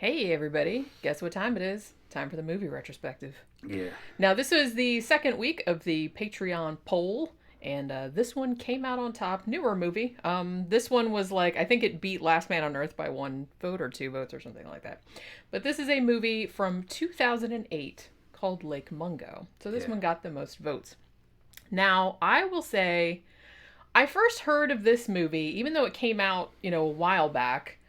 Hey everybody, guess what time it is? Time for the movie retrospective. Yeah. Now this was the second week of the Patreon poll, and this one came out on top. Newer movie. This one was like, I think it beat Last Man on Earth by one vote or two votes or something like that. But this is a movie from 2008 called Lake Mungo. So this one got the most votes. Now, I will say, I first heard of this movie, even though it came out, a while back.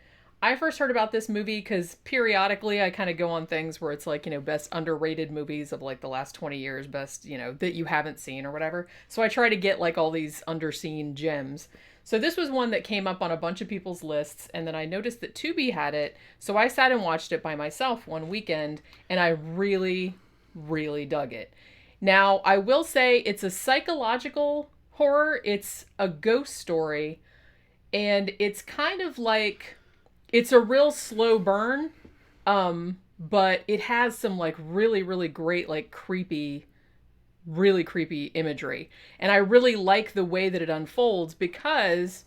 I first heard about this movie because periodically I kind of go on things where it's like, best underrated movies of like the last 20 years, best, that you haven't seen or whatever. So I try to get like all these underseen gems. So this was one that came up on a bunch of people's lists, and then I noticed that Tubi had it. So I sat and watched it by myself one weekend, and I really, really dug it. Now, I will say it's a psychological horror. It's a ghost story, and it's kind of like... It's a real slow burn, but it has some like really, really great, like really creepy imagery. And I really like the way that it unfolds because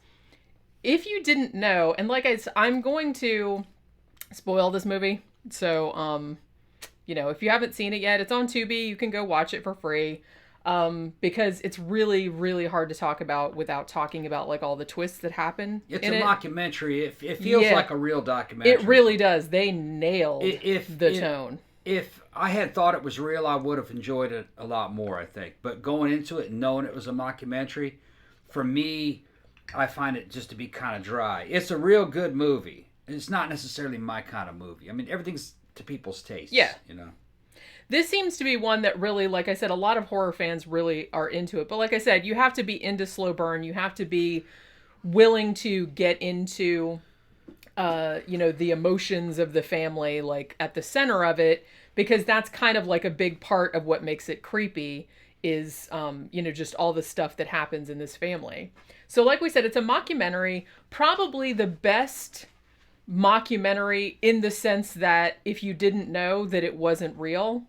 if you didn't know, and like I'm going to spoil this movie. So, if you haven't seen it yet, it's on Tubi. You can go watch it for free. Because it's really, really hard to talk about without talking about like all the twists that happen. It's a mockumentary. It feels like a real documentary. It really does. They nailed the tone. If I had thought it was real, I would have enjoyed it a lot more, I think. But going into it and knowing it was a mockumentary, for me, I find it just to be kind of dry. It's a real good movie. It's not necessarily my kind of movie. I mean, everything's to people's tastes. Yeah. This seems to be one that really, like I said, a lot of horror fans really are into it. But like I said, you have to be into slow burn. You have to be willing to get into, the emotions of the family, like at the center of it, because that's kind of like a big part of what makes it creepy is, just all the stuff that happens in this family. So like we said, it's a mockumentary, probably the best mockumentary in the sense that if you didn't know that it wasn't real,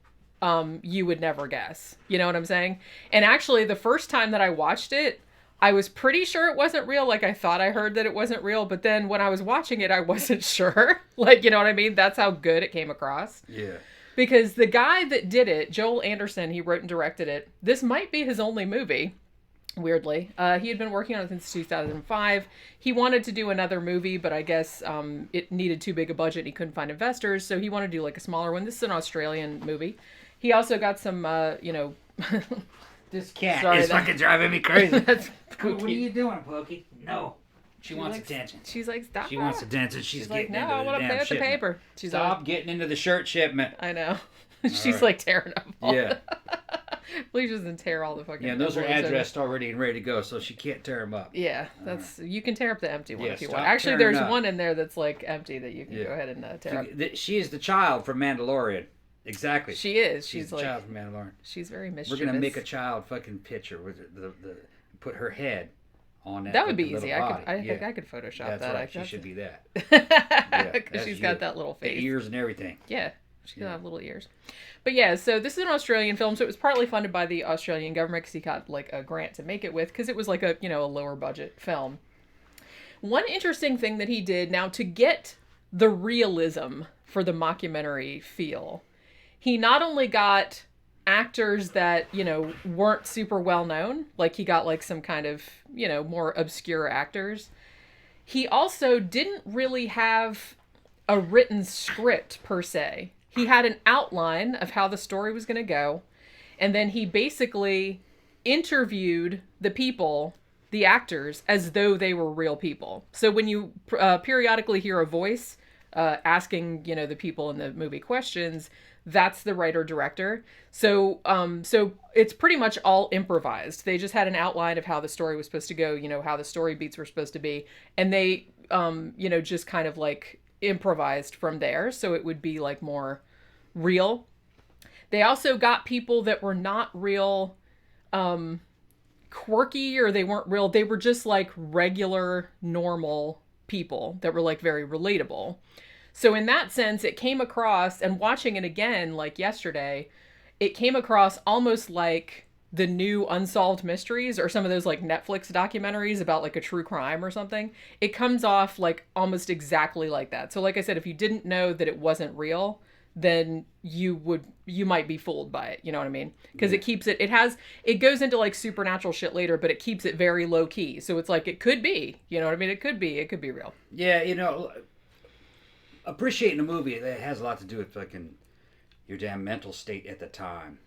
you would never guess. You know what I'm saying? And actually, the first time that I watched it, I was pretty sure it wasn't real. Like, I thought I heard that it wasn't real. But then when I was watching it, I wasn't sure. Like, you know what I mean? That's how good it came across. Yeah. Because the guy that did it, Joel Anderson, he wrote and directed it. This might be his only movie. Weirdly. He had been working on it since 2005. He wanted to do another movie, but I guess it needed too big a budget and he couldn't find investors, so he wanted to do like a smaller one. This is an Australian movie. He also got some, This cat is fucking driving me crazy. That's what are you doing, Pokey? No. She wants likes, attention. She's like, stop. She wants attention. She's getting like, into the I want to play with the paper. She's Stop getting into the shirt shipment. I know. She's like tearing up. Yeah. Please doesn't tear all the fucking... Yeah, those are addressed already and ready to go, so she can't tear them up. Yeah, you can tear up the empty one if you want. Actually, there's one in there that's like empty that you can go ahead and tear up. She is the child from Mandalorian. Exactly. She is. She's the like, child from Mandalorian. She's very mischievous. We're gonna make a child fucking picture with the put her head on that. That would be easy. Body. I think I could Photoshop That's that. Right. She should be that. Because she's got that little face. The ears and everything. Yeah. She's got little ears. But yeah, so this is an Australian film, so it was partly funded by the Australian government because he got like a grant to make it with, because it was like a lower budget film. One interesting thing that he did, now to get the realism for the mockumentary feel, he not only got actors that, weren't super well known, like he got like some kind of, more obscure actors. He also didn't really have a written script per se. He had an outline of how the story was going to go, and then he basically interviewed the people, the actors, as though they were real people. So when you periodically hear a voice asking, the people in the movie questions, that's the writer-director. So it's pretty much all improvised. They just had an outline of how the story was supposed to go, how the story beats were supposed to be, and they, just kind of like improvised from there, so it would be like more real. They also got people that were not real quirky, or they weren't real, they were just like regular normal people that were like very relatable. So in that sense, it came across, and watching it again like yesterday, it came across almost like the new Unsolved Mysteries or some of those like Netflix documentaries about like a true crime or something, it comes off like almost exactly like that. So like I said, if you didn't know that it wasn't real, then you might be fooled by it. You know what I mean? Because it goes into like supernatural shit later, but it keeps it very low key. So it's like, it could be, you know what I mean? It could be real. Yeah, appreciating a movie, that has a lot to do with fucking your damn mental state at the time.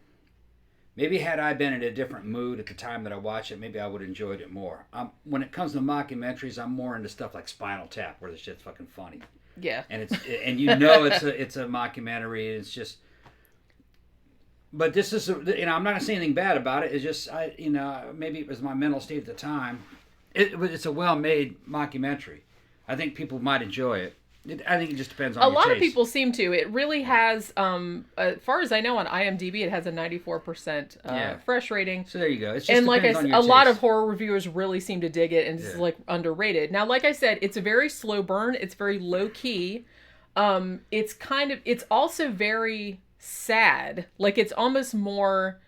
Maybe had I been in a different mood at the time that I watched it, maybe I would have enjoyed it more. When it comes to mockumentaries, I'm more into stuff like Spinal Tap, where the shit's fucking funny. Yeah. And it's a mockumentary, and it's just. But this is I'm not gonna say anything bad about it. It's just maybe it was my mental state at the time. It's a well-made mockumentary. I think people might enjoy it. I think it just depends on a your lot taste. of people seem to. It really has, as far as I know, on IMDb, it has a 94% fresh rating. So there you go. It's just and like on your a lot taste. of horror reviewers really seem to dig it, and this is like underrated. Now, like I said, it's a very slow burn. It's very low key. It's also very sad. Like it's almost more.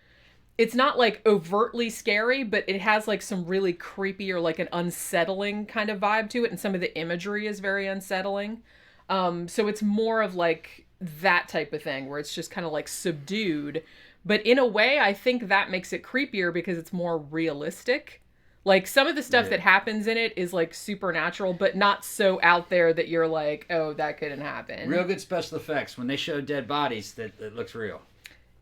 It's not like overtly scary, but it has like some really creepy or like an unsettling kind of vibe to it. And some of the imagery is very unsettling. So it's more of like that type of thing where it's just kind of like subdued. But in a way, I think that makes it creepier because it's more realistic. Like some of the stuff that happens in it is like supernatural, but not so out there that you're like, oh, that couldn't happen. Real good special effects. When they show dead bodies, that looks real.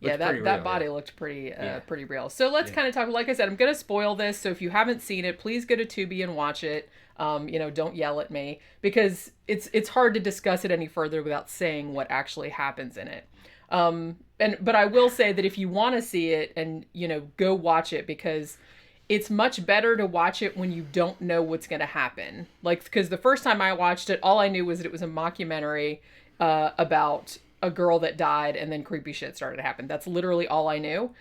Yeah, that body looked pretty real. So let's kind of talk. Like I said, I'm gonna spoil this. So if you haven't seen it, please go to Tubi and watch it. Don't yell at me because it's hard to discuss it any further without saying what actually happens in it. But I will say that if you want to see it, and go watch it because it's much better to watch it when you don't know what's gonna happen. Like because the first time I watched it, all I knew was that it was a mockumentary about a girl that died and then creepy shit started to happen. That's literally all I knew.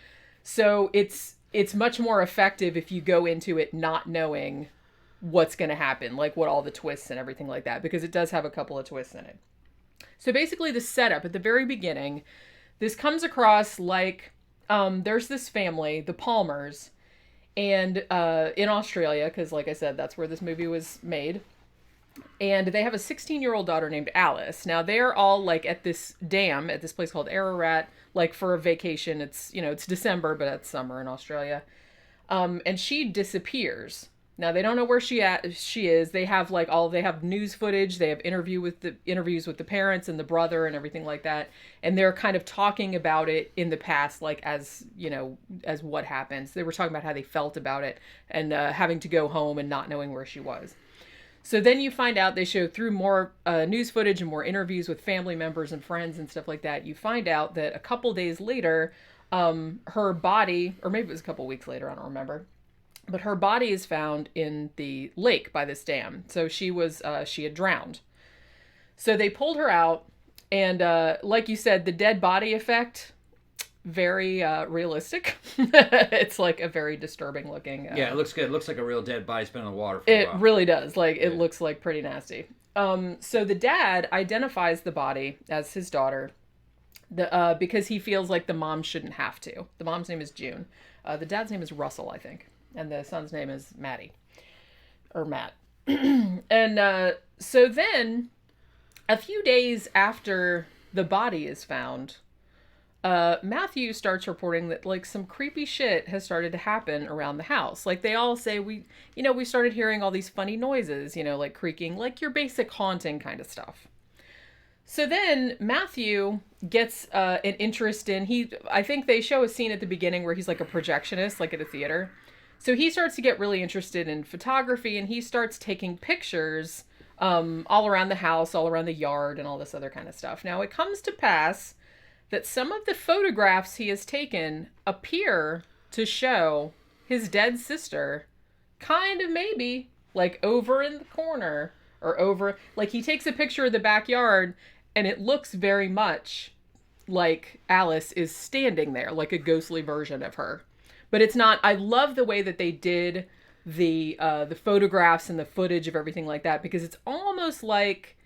So it's much more effective if you go into it not knowing what's going to happen, like what all the twists and everything like that, because it does have a couple of twists in it. So basically the setup at the very beginning, this comes across like there's this family, the Palmers, and in Australia, because like I said, that's where this movie was made. And they have a 16-year-old daughter named Alice. Now they're all like at this dam at this place called Ararat, like for a vacation. It's it's December, but it's summer in Australia. And she disappears. Now they don't know where she is. They have they have news footage. They have interviews with the parents and the brother and everything like that. And they're kind of talking about it in the past, like as what happens. They were talking about how they felt about it and having to go home and not knowing where she was. So then you find out, they show through more news footage and more interviews with family members and friends and stuff like that. You find out that a couple days later, her body, or maybe it was a couple weeks later, I don't remember, but her body is found in the lake by this dam. So she had drowned. So they pulled her out, and like you said, the dead body effect, very realistic. It's like a very disturbing looking. It looks good. It looks like a real dead body spent in the water for a while. It really does. Like it looks like pretty nasty. So the dad identifies the body as his daughter, because he feels like the mom shouldn't have to. The mom's name is June. The dad's name is Russell, I think, and the son's name is Matt. And so then, a few days after the body is found, Matthew starts reporting that like some creepy shit has started to happen around the house. Like they all say we started hearing all these funny noises, like creaking, like your basic haunting kind of stuff. So then Matthew gets an interest in, I think they show a scene at the beginning where he's like a projectionist, like at a theater. So he starts to get really interested in photography, and he starts taking pictures all around the house, all around the yard, and all this other kind of stuff. Now it comes to pass that some of the photographs he has taken appear to show his dead sister kind of maybe like over in the corner, or over, like he takes a picture of the backyard and it looks very much like Alice is standing there, like a ghostly version of her. But it's not. I love the way that they did the photographs and the footage of everything like that, because it's almost like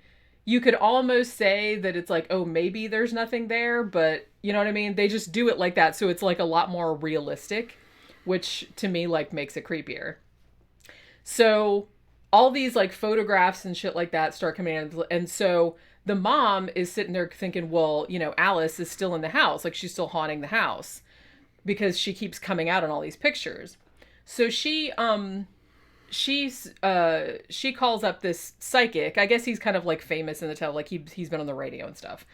you could almost say that it's like, oh, maybe there's nothing there, but you know what I mean? They just do it like that. So it's like a lot more realistic. which to me like makes it creepier. So all these like photographs and shit like that start coming in, and so the mom is sitting there thinking, well, you know, Alice is still in the house, like she's still haunting the house because she keeps coming out in all these pictures. So she calls up this psychic. I guess he's kind of like famous in the town, like he's been on the radio and stuff.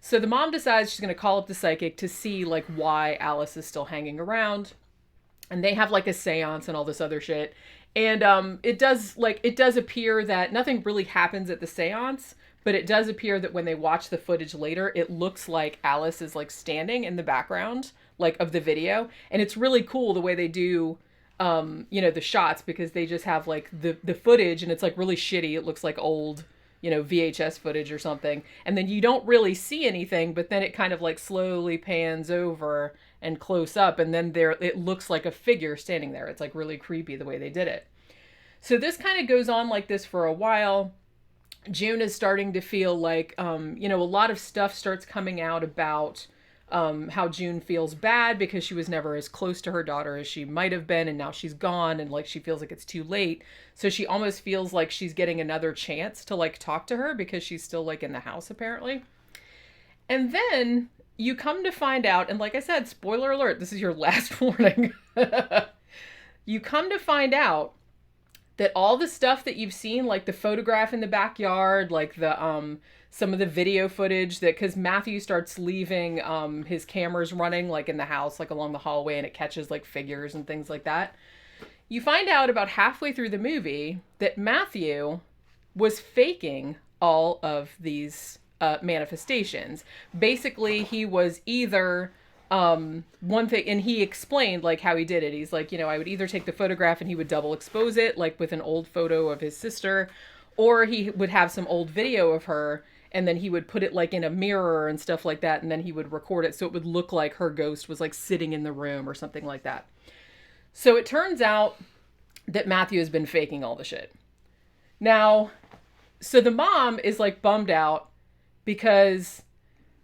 So the mom decides she's going to call up the psychic to see like why Alice is still hanging around. And they have like a seance and all this other shit. And it does appear that nothing really happens at the seance, but it does appear that when they watch the footage later, it looks like Alice is like standing in the background like of the video. And it's really cool the way they do you know, the shots, because they just have like the footage and it's like really shitty. It looks like old, you know, VHS footage or something. And then you don't really see anything, but then it kind of like slowly pans over and close up. And then it looks like a figure standing there. It's like really creepy the way they did it. So this kind of goes on like this for a while. June is starting to feel like, you know, a lot of stuff starts coming out about how June feels bad because she was never as close to her daughter as she might have been, and now she's gone, and like she feels like it's too late. So she almost feels like she's getting another chance to like talk to her because she's still like in the house apparently. And then you come to find out, and like I said, spoiler alert, this is your last warning. You come to find out that all the stuff that you've seen, like the photograph in the backyard, like the some of the video footage, that because Matthew starts leaving his cameras running like in the house, like along the hallway, and it catches like figures and things like that. You find out about halfway through the movie that Matthew was faking all of these manifestations. Basically, he was either one thing, and he explained like how he did it. He's like, you know, I would either take the photograph and he would double expose it like with an old photo of his sister, or he would have some old video of her and then he would put it like in a mirror and stuff like that, and then he would record it so it would look like her ghost was like sitting in the room or something like that. So it turns out that Matthew has been faking all the shit. Now, so the mom is like bummed out because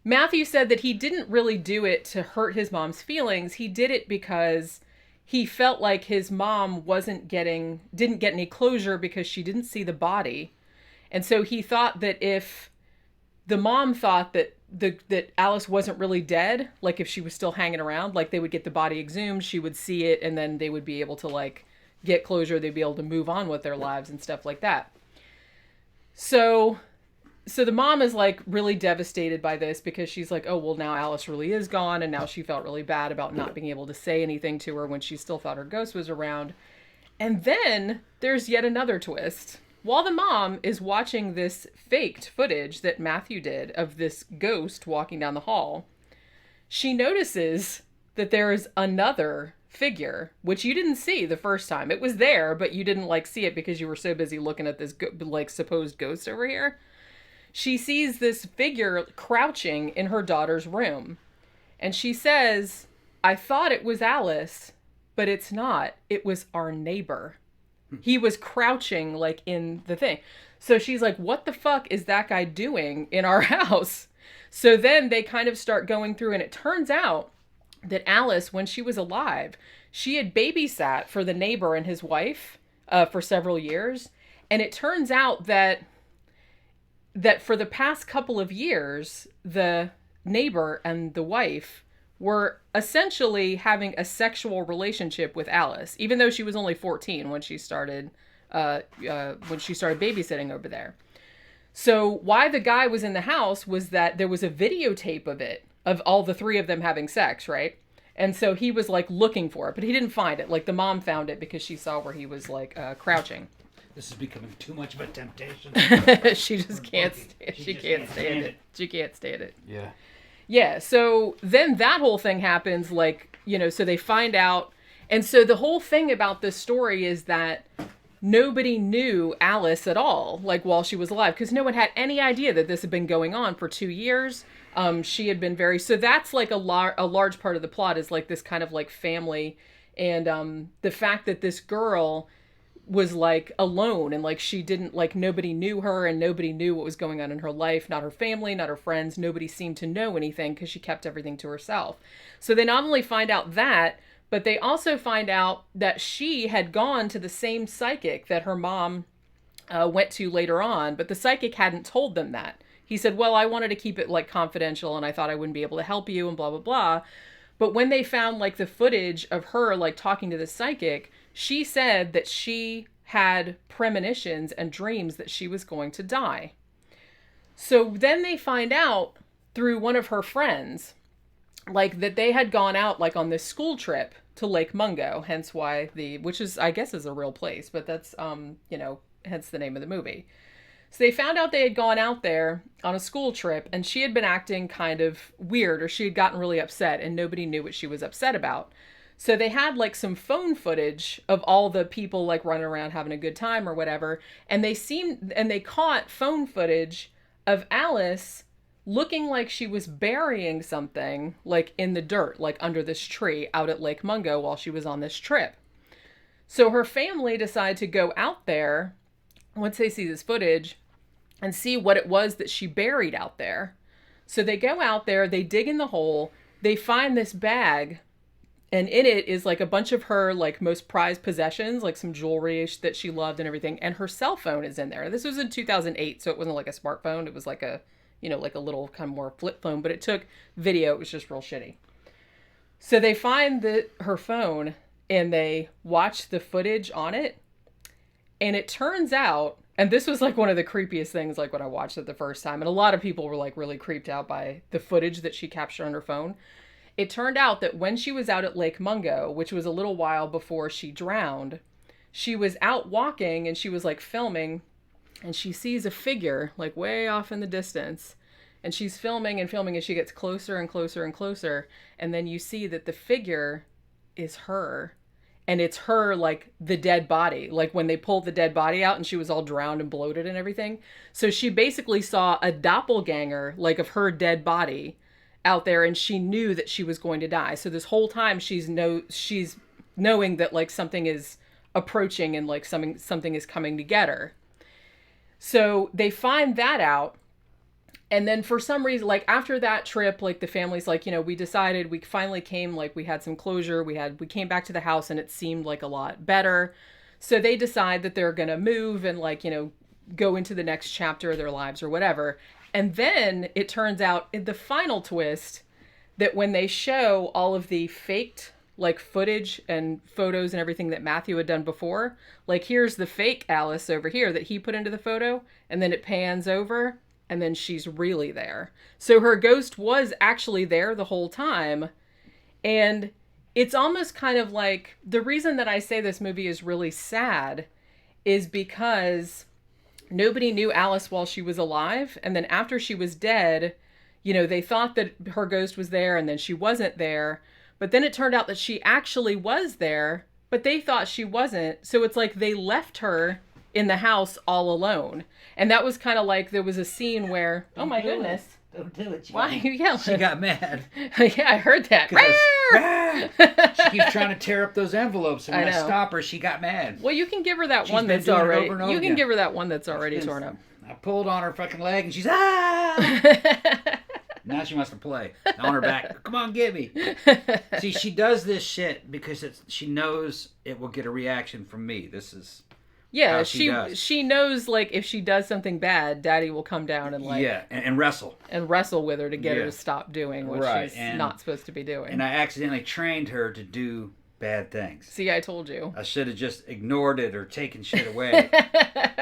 Matthew said that he didn't really do it to hurt his mom's feelings. He did it because he felt like his mom didn't get any closure because she didn't see the body. And so he thought that if the mom thought that that Alice wasn't really dead, like if she was still hanging around, like they would get the body exhumed, she would see it, and then they would be able to like get closure. They'd be able to move on with their lives and stuff like that. So the mom is like really devastated by this because she's like, oh, well, now Alice really is gone. And now she felt really bad about not being able to say anything to her when she still thought her ghost was around. And then there's yet another twist. While the mom is watching this faked footage that Matthew did of this ghost walking down the hall, she notices that there is another figure, which you didn't see the first time. It was there, but you didn't like see it because you were so busy looking at this like supposed ghost over here. She sees this figure crouching in her daughter's room. And she says, I thought it was Alice, but it's not. It was our neighbor. He was crouching like in the thing. So she's like, what the fuck is that guy doing in our house? So then they kind of start going through, and it turns out that Alice, when she was alive, she had babysat for the neighbor and his wife for several years. And it turns out that for the past couple of years, the neighbor and the wife were essentially having a sexual relationship with Alice, even though she was only 14 when she started babysitting over there. So why the guy was in the house was that there was a videotape of it, of all the three of them having sex, right? And so he was like looking for it, but he didn't find it. Like the mom found it because she saw where he was like crouching. This is becoming too much of a temptation. She just can't stand, she can't stand it. She can't stand it. Yeah. Yeah, so then that whole thing happens, like, you know, so they find out. And so the whole thing about this story is that nobody knew Alice at all, like, while she was alive, because no one had any idea that this had been going on for 2 years. She had been so that's like a large part of the plot is like this kind of like family, and the fact that this girl was like alone, and like she didn't, like, nobody knew her and nobody knew what was going on in her life, not her family, not her friends. Nobody seemed to know anything because she kept everything to herself. So they not only find out that, But they also find out that she had gone to the same psychic that her mom went to later on, but the psychic hadn't told them that. He said, well, I wanted to keep it like confidential and I thought I wouldn't be able to help you and blah, blah, blah. But when they found like the footage of her like talking to the psychic, she said that she had premonitions and dreams that she was going to die. So then they find out through one of her friends, like that they had gone out like on this school trip to Lake Mungo, hence why which is, I guess is a real place, but that's, hence the name of the movie. So they found out they had gone out there on a school trip and she had been acting kind of weird, or she had gotten really upset and nobody knew what she was upset about. So they had like some phone footage of all the people like running around having a good time or whatever. And they caught phone footage of Alice looking like she was burying something like in the dirt, like under this tree out at Lake Mungo while she was on this trip. So her family decided to go out there once they see this footage and see what it was that she buried out there. So they go out there, they dig in the hole, they find this bag, and in it is like a bunch of her like most prized possessions, like some jewelry that she loved and everything, and her cell phone is in there. This was in 2008, so it wasn't like a smartphone, it was like a, like a little kind of more flip phone, but it took video, it was just real shitty. So they find her phone and they watch the footage on it, and it turns out, and this was like one of the creepiest things, like when I watched it the first time, and a lot of people were like really creeped out by the footage that she captured on her phone. It turned out that when she was out at Lake Mungo, which was a little while before she drowned, she was out walking and she was like filming, and she sees a figure like way off in the distance, and she's filming and filming, and she gets closer and closer and closer, and then you see that the figure is her. And it's her, like, the dead body. Like, when they pulled the dead body out and she was all drowned and bloated and everything. So she basically saw a doppelganger, like, of her dead body out there. And she knew that she was going to die. So this whole time she's knowing that, like, something is approaching and, like, something is coming to get her. So they find that out. And then for some reason, like after that trip, like the family's like, we decided, we finally came, like we had some closure. We came back to the house and it seemed like a lot better. So they decide that they're going to move and like, go into the next chapter of their lives or whatever. And then it turns out in the final twist that when they show all of the faked like footage and photos and everything that Matthew had done before, like here's the fake Alice over here that he put into the photo, and then it pans over. And then she's really there. So her ghost was actually there the whole time. And it's almost kind of like, the reason that I say this movie is really sad is because nobody knew Alice while she was alive. And then after she was dead, they thought that her ghost was there and then she wasn't there. But then it turned out that she actually was there, but they thought she wasn't. So it's like they left her in the house all alone. And that was kind of like, there was a scene where, oh my goodness. Don't do it. Why are you yelling? She got mad. Yeah, I heard that. She keeps trying to tear up those envelopes, and when I stop her, she got mad. Well, you can give her that one that's already. You can give her that one that's already torn up. I pulled on her fucking leg, and she's Now she wants to play on her back. Come on, get me. See, she does this shit because she knows it will get a reaction from me. This is. Yeah, she knows, like, if she does something bad, Daddy will come down and, like... Yeah, and wrestle. And wrestle with her to get her to stop doing what she's not supposed to be doing. And I accidentally trained her to do bad things. See, I told you. I should have just ignored it or taken shit away.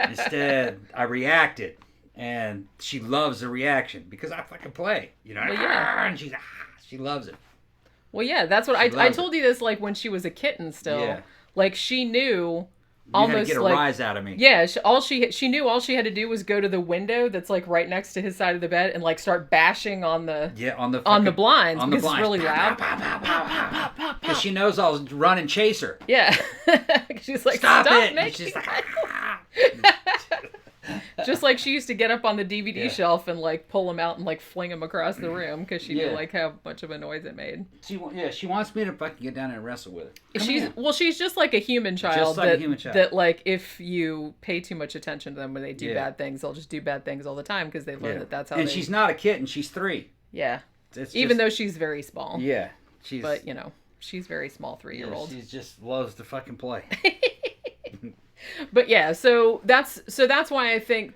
Instead, I reacted. And she loves the reaction because I fucking play. Well, yeah. And she loves it. Well, yeah, that's what I told you this, like, when she was a kitten still. Yeah. Like, she knew... You had to get a rise out of me. Yeah, she knew all she had to do was go to the window that's like right next to his side of the bed and like start bashing on the blinds because it's really loud. Because she knows I'll run and chase her. Yeah, she's like, stop it! She's like, just like she used to get up on the DVD shelf and like pull them out and like fling them across the room because she knew like how much of a noise it made. She wants me to fucking get down and wrestle with her. She's just like a human child. That like if you pay too much attention to them when they do bad things, they'll just do bad things all the time because they learn that that's how. And she's not a kitten; she's 3. Yeah, even though she's very small. Yeah, but she's very small 3-year-old. She just loves to fucking play. But yeah, so that's why I think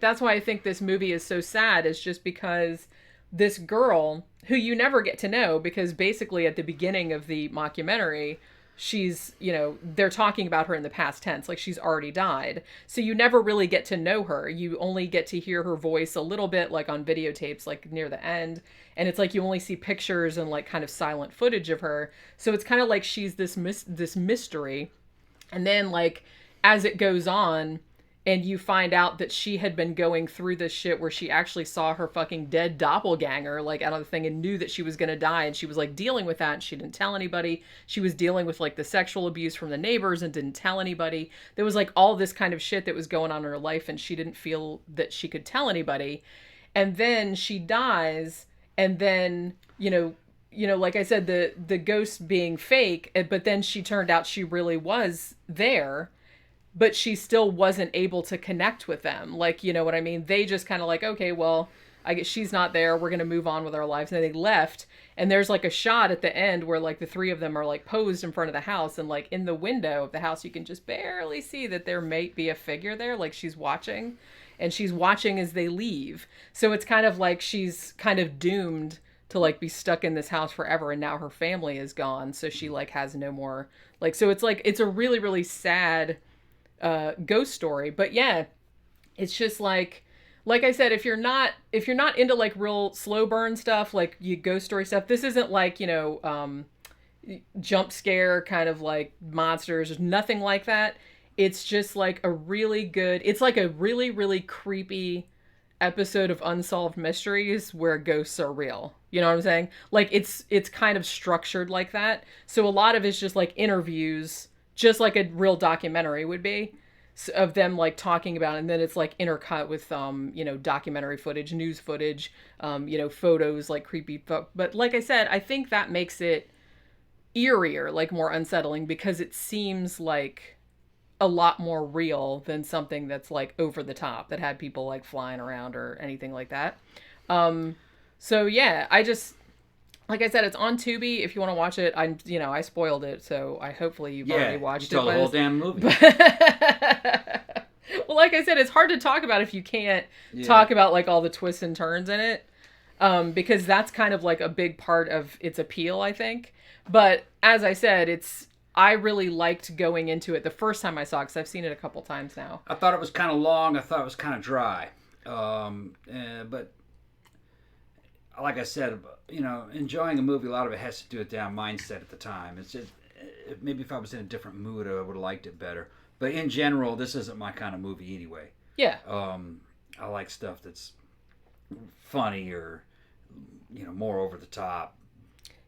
this movie is so sad, is just because this girl who you never get to know, because basically at the beginning of the mockumentary, she's, they're talking about her in the past tense, like she's already died. So you never really get to know her. You only get to hear her voice a little bit, like on videotapes, like near the end. And it's like you only see pictures and like kind of silent footage of her. So it's kind of like she's this mystery. And then like as it goes on, and you find out that she had been going through this shit where she actually saw her fucking dead doppelganger, like, out of the thing, and knew that she was going to die. And she was, like, dealing with that, and she didn't tell anybody. She was dealing with, like, the sexual abuse from the neighbors and didn't tell anybody. There was, like, all this kind of shit that was going on in her life, and she didn't feel that she could tell anybody. And then she dies, and then, like I said, the ghost being fake, but then she turned out she really was there. But she still wasn't able to connect with them. Like, you know what I mean? They just kind of like, okay, well, I guess she's not there. We're going to move on with our lives. And then they left. And there's like a shot at the end where like the three of them are like posed in front of the house. And like in the window of the house, you can just barely see that there might be a figure there. Like she's watching. And she's watching as they leave. So it's kind of like she's kind of doomed to like be stuck in this house forever. And now her family is gone. So she like has no more. Like, so it's like, it's a really, really sad ghost story. But yeah, it's just like I said, if you're not into like real slow burn stuff, like you ghost story stuff, this isn't like, jump scare kind of like monsters. There's nothing like that. It's just like a really good, it's like a really, really creepy episode of Unsolved Mysteries where ghosts are real. You know what I'm saying? Like it's kind of structured like that. So a lot of it's just like interviews, just like a real documentary would be, of them like talking about it. And then it's like intercut with documentary footage, news footage, photos, like creepy but like I said, I think that makes it eerier, like more unsettling, because it seems like a lot more real than something that's like over the top that had people like flying around or anything like that. So yeah, I just, like I said, it's on Tubi. If you want to watch it, I spoiled it, so hopefully you've already watched it. You told the whole damn movie. Well, like I said, it's hard to talk about if you can't talk about like all the twists and turns in it, because that's kind of like a big part of its appeal, I think. But as I said, I really liked going into it the first time I saw it, because I've seen it a couple times now. I thought it was kind of long. I thought it was kind of dry. But like I said, enjoying a movie, a lot of it has to do with their mindset at the time. It's just, maybe if I was in a different mood, I would have liked it better. But in general, this isn't my kind of movie anyway. Yeah. I like stuff that's funny or, more over the top.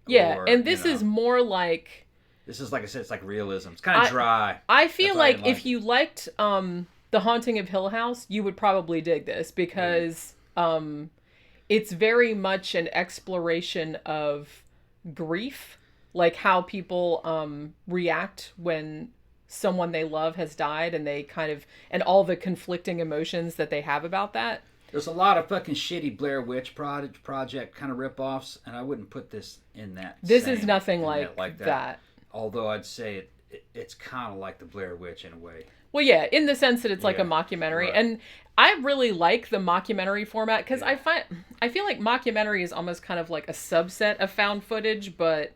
Yeah, and this is more like... This is, like I said, it's like realism. It's kind of dry. I feel like if you liked The Haunting of Hill House, you would probably dig this, because... it's very much an exploration of grief, like how people react when someone they love has died, and they kind of, and all the conflicting emotions that they have about that. There's a lot of fucking shitty Blair Witch Project kind of ripoffs, and I wouldn't put this in that. This is nothing like that. Although I'd say it's kind of like the Blair Witch in a way. Well, yeah, in the sense that it's like a mockumentary. Right. And I really like the mockumentary format, because I feel like mockumentary is almost kind of like a subset of found footage, but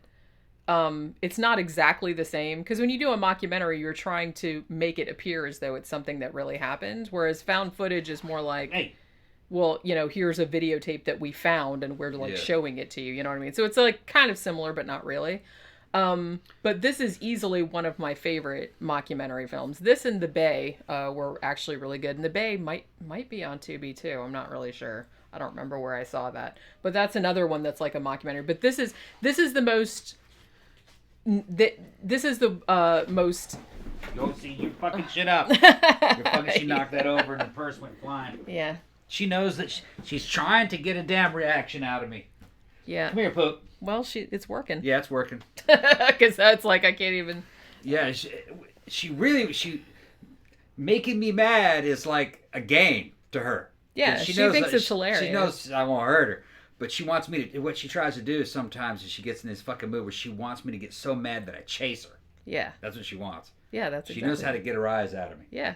it's not exactly the same. Because when you do a mockumentary, you're trying to make it appear as though it's something that really happened, whereas found footage is more like, well, here's a videotape that we found and we're like showing it to you, you know what I mean? So it's like kind of similar, but not really. But this is easily one of my favorite mockumentary films. This and The Bay were actually really good. And The Bay might be on Tubi too. I'm not really sure. I don't remember where I saw that. But that's another one that's like a mockumentary. But this is the most... This is the most... Go see, you fucking shit up. She knocked that over and the purse went flying. Yeah. She knows that she's trying to get a damn reaction out of me. Yeah. Come here, Poop. Well, it's working. Yeah, it's working. Because that's like, I can't even... Yeah, she making me mad is like a game to her. Yeah, she thinks it's hilarious. She knows I won't hurt her. But she wants me to. What she tries to do sometimes is she gets in this fucking mood where she wants me to get so mad that I chase her. Yeah. That's what she wants. Yeah, that's She exactly. knows how to get her eyes out of me. Yeah.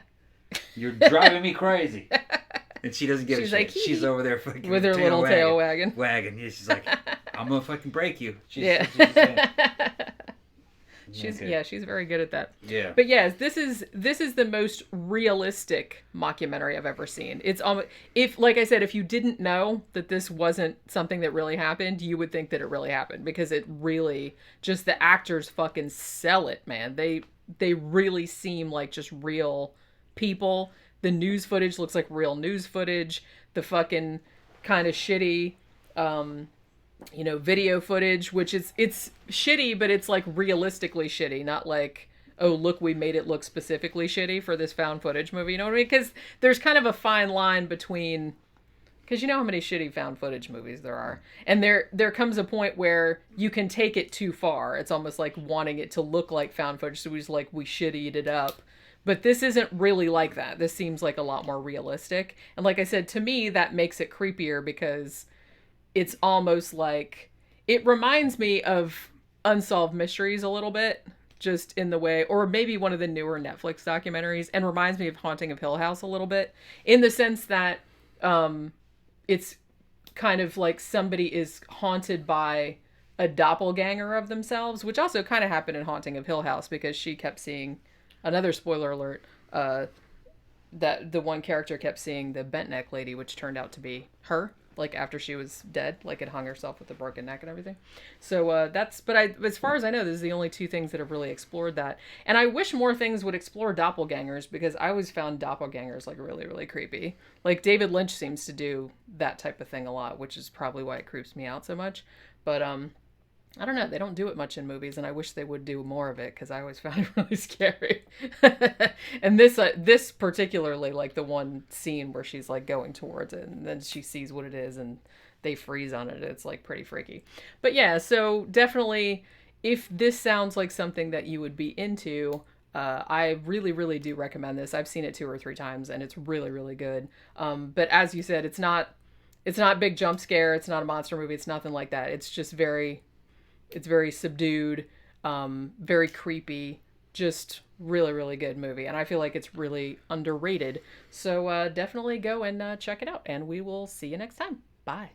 You're driving me crazy. And she doesn't give a shit. Like, She's over there fucking with her little tail wagging. Wagging. Yeah, she's like, I'm gonna fucking break you. Yeah. She's very good at that. Yeah. But yes, this is the most realistic mockumentary I've ever seen. It's if, like I said, if you didn't know that this wasn't something that really happened, you would think that it really happened, because it really, just the actors fucking sell it, man. They really seem like just real people. The news footage looks like real news footage. The fucking kind of shitty video footage, which it's shitty, but it's like realistically shitty, not like, oh, look, we made it look specifically shitty for this found footage movie. You know what I mean? Because there's kind of a fine line between, because you know how many shitty found footage movies there are, and there comes a point where you can take it too far. It's almost like wanting it to look like found footage, so we just like, we shittied it up. But this isn't really like that. This seems like a lot more realistic, and like I said, to me that makes it creepier, because it's almost like, it reminds me of Unsolved Mysteries a little bit, just in the way, or maybe one of the newer Netflix documentaries, and reminds me of Haunting of Hill House a little bit, in the sense that it's kind of like somebody is haunted by a doppelganger of themselves, which also kind of happened in Haunting of Hill House, because she kept seeing, another spoiler alert, that the one character kept seeing the bent neck lady, which turned out to be her, like after she was dead, like had hung herself with a broken neck and everything. So as far as I know, this is the only two things that have really explored that. And I wish more things would explore doppelgangers, because I always found doppelgangers like really, really creepy. Like David Lynch seems to do that type of thing a lot, which is probably why it creeps me out so much. But I don't know. They don't do it much in movies, and I wish they would do more of it, because I always found it really scary. And this particularly, like the one scene where she's like going towards it, and then she sees what it is, and they freeze on it. It's like pretty freaky. But yeah, so definitely, if this sounds like something that you would be into, I really, really do recommend this. I've seen it 2 or 3 times, and it's really, really good. But as you said, it's not big jump scare. It's not a monster movie. It's nothing like that. It's just it's very subdued, very creepy, just really, really good movie. And I feel like it's really underrated. So definitely go and check it out. And we will see you next time. Bye.